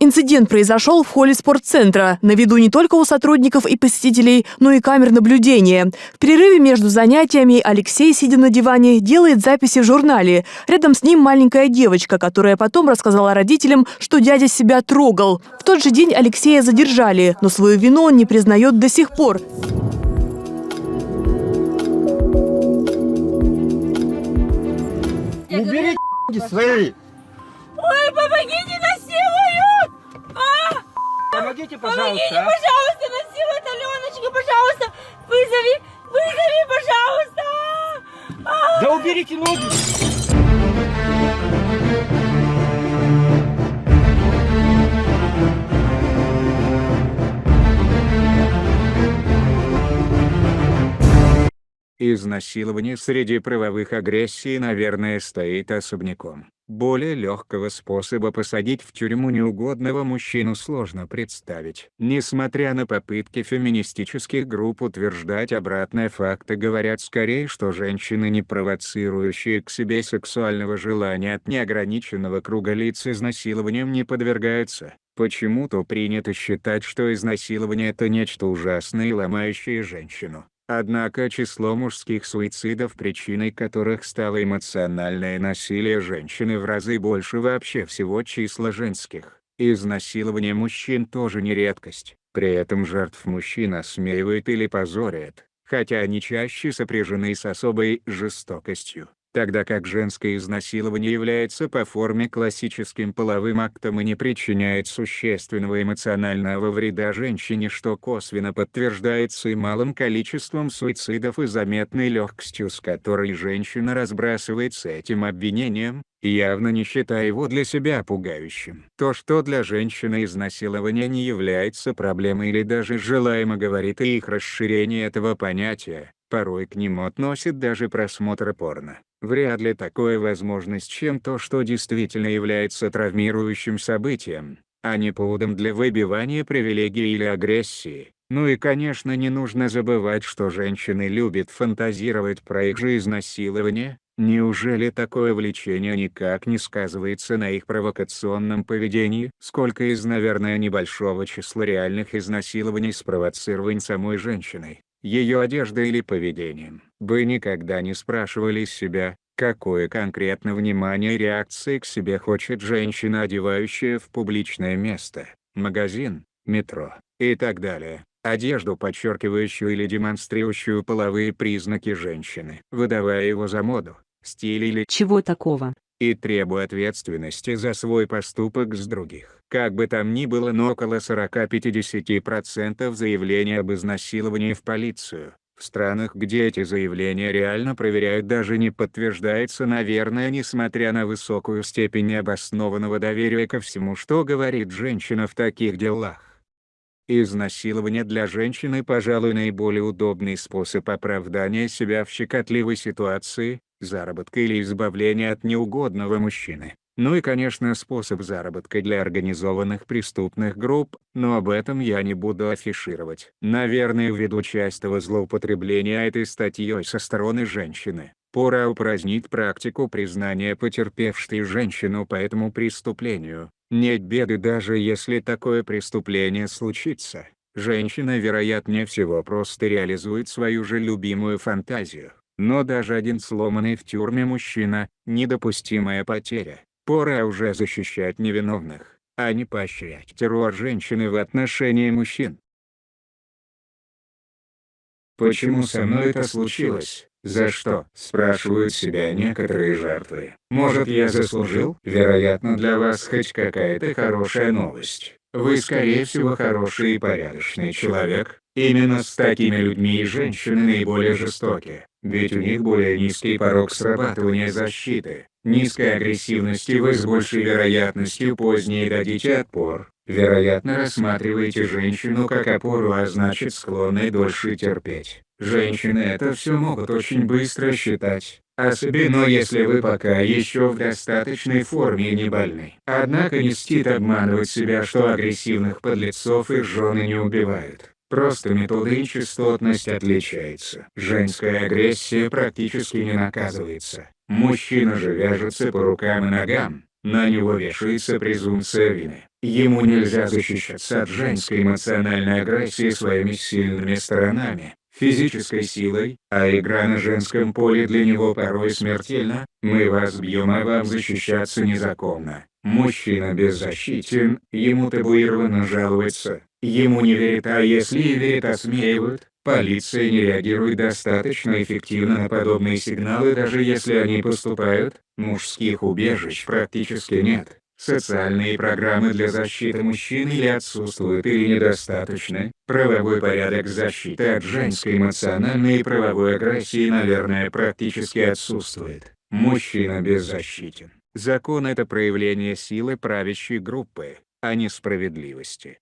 Инцидент произошел в холле спортцентра. На виду не только у сотрудников и посетителей, но и камер наблюдения. В перерыве между занятиями Алексей, сидя на диване, делает записи в журнале. Рядом с ним маленькая девочка, которая потом рассказала родителям, что дядя себя трогал. В тот же день Алексея задержали, но свою вину он не признает до сих пор. Убери свои! Ой, помогите, насилуют! Помогите, пожалуйста. Помогите, пожалуйста, насилует Аленочка, пожалуйста! Вызови, пожалуйста! Да уберите ноги! Изнасилование среди правовых агрессий, наверное, стоит особняком. Более легкого способа посадить в тюрьму неугодного мужчину сложно представить. Несмотря на попытки феминистических групп утверждать обратное, факты говорят скорее, что женщины, не провоцирующие к себе сексуального желания от неограниченного круга лиц, изнасилованием не подвергаются. Почему-то принято считать, что изнасилование – это нечто ужасное и ломающее женщину. Однако число мужских суицидов, причиной которых стало эмоциональное насилие женщины, в разы больше вообще всего числа женских. Изнасилование мужчин тоже не редкость. При этом жертв мужчин осмеивают или позорят, хотя они чаще сопряжены с особой жестокостью. Тогда как женское изнасилование является по форме классическим половым актом и не причиняет существенного эмоционального вреда женщине, что косвенно подтверждается и малым количеством суицидов и заметной легкостью, с которой женщина разбрасывается этим обвинением, явно не считая его для себя пугающим. То, что для женщины изнасилование не является проблемой или даже желаемо, говорит и их расширение этого понятия. Порой к нему относят даже просмотр порно. Вряд ли такое возможность, чем то, что действительно является травмирующим событием, а не поводом для выбивания привилегий или агрессии. Ну и, конечно, не нужно забывать, что женщины любят фантазировать про их же изнасилование. Неужели такое влечение никак не сказывается на их провокационном поведении? Сколько из, наверное, небольшого числа реальных изнасилований спровоцирован самой женщиной, ее одеждой или поведением? Вы никогда не спрашивали себя, какое конкретно внимание и реакции к себе хочет женщина, одевающая в публичное место, магазин, метро и так далее, одежду, подчеркивающую или демонстрирующую половые признаки женщины, выдавая его за моду, стиль или чего такого, и требуя ответственности за свой поступок с других. Как бы там ни было, но около 40–50% заявлений об изнасиловании в полицию, в странах, где эти заявления реально проверяют, даже не подтверждается, наверное, несмотря на высокую степень необоснованного доверия ко всему, что говорит женщина в таких делах. Изнасилование для женщины, пожалуй, наиболее удобный способ оправдания себя в щекотливой ситуации, заработка или избавления от неугодного мужчины. Ну и, конечно, способ заработка для организованных преступных групп, но об этом я не буду афишировать. Наверное, ввиду частого злоупотребления этой статьей со стороны женщины, пора упразднить практику признания потерпевшей женщину по этому преступлению. Нет беды, даже если такое преступление случится. Женщина, вероятнее всего, просто реализует свою же любимую фантазию. Но даже один сломанный в тюрьме мужчина – недопустимая потеря. Пора уже защищать невиновных, а не поощрять террор женщины в отношении мужчин. Почему со мной это случилось? За что? Спрашивают себя некоторые жертвы. Может, я заслужил? Вероятно, для вас хоть какая-то хорошая новость. Вы, скорее всего, хороший и порядочный человек. Именно с такими людьми и женщины наиболее жестоки, ведь у них более низкий порог срабатывания защиты, низкая агрессивность, и вы с большей вероятностью позднее дадите отпор. Вероятно, рассматриваете женщину как опору, а значит, склонны дольше терпеть. Женщины это все могут очень быстро считать, особенно если вы пока еще в достаточной форме и не больны. Однако не стоит обманывать себя, что агрессивных подлецов их жены не убивают. Просто методы и частотность отличаются. Женская агрессия практически не наказывается. Мужчина же вяжется по рукам и ногам, на него вешается презумпция вины. Ему нельзя защищаться от женской эмоциональной агрессии своими сильными сторонами, физической силой, а игра на женском поле для него порой смертельна. Мы вас бьем, а вам защищаться незаконно. Мужчина беззащитен, ему табуировано жаловаться, ему не верят, а если и верят, осмеивают. Полиция не реагирует достаточно эффективно на подобные сигналы, даже если они поступают. Мужских убежищ практически нет. Социальные программы для защиты мужчин или отсутствуют, или недостаточны. Правовой порядок защиты от женской эмоциональной и правовой агрессии, наверное, практически отсутствует. Мужчина беззащитен. Закон — это проявление силы правящей группы, а не справедливости.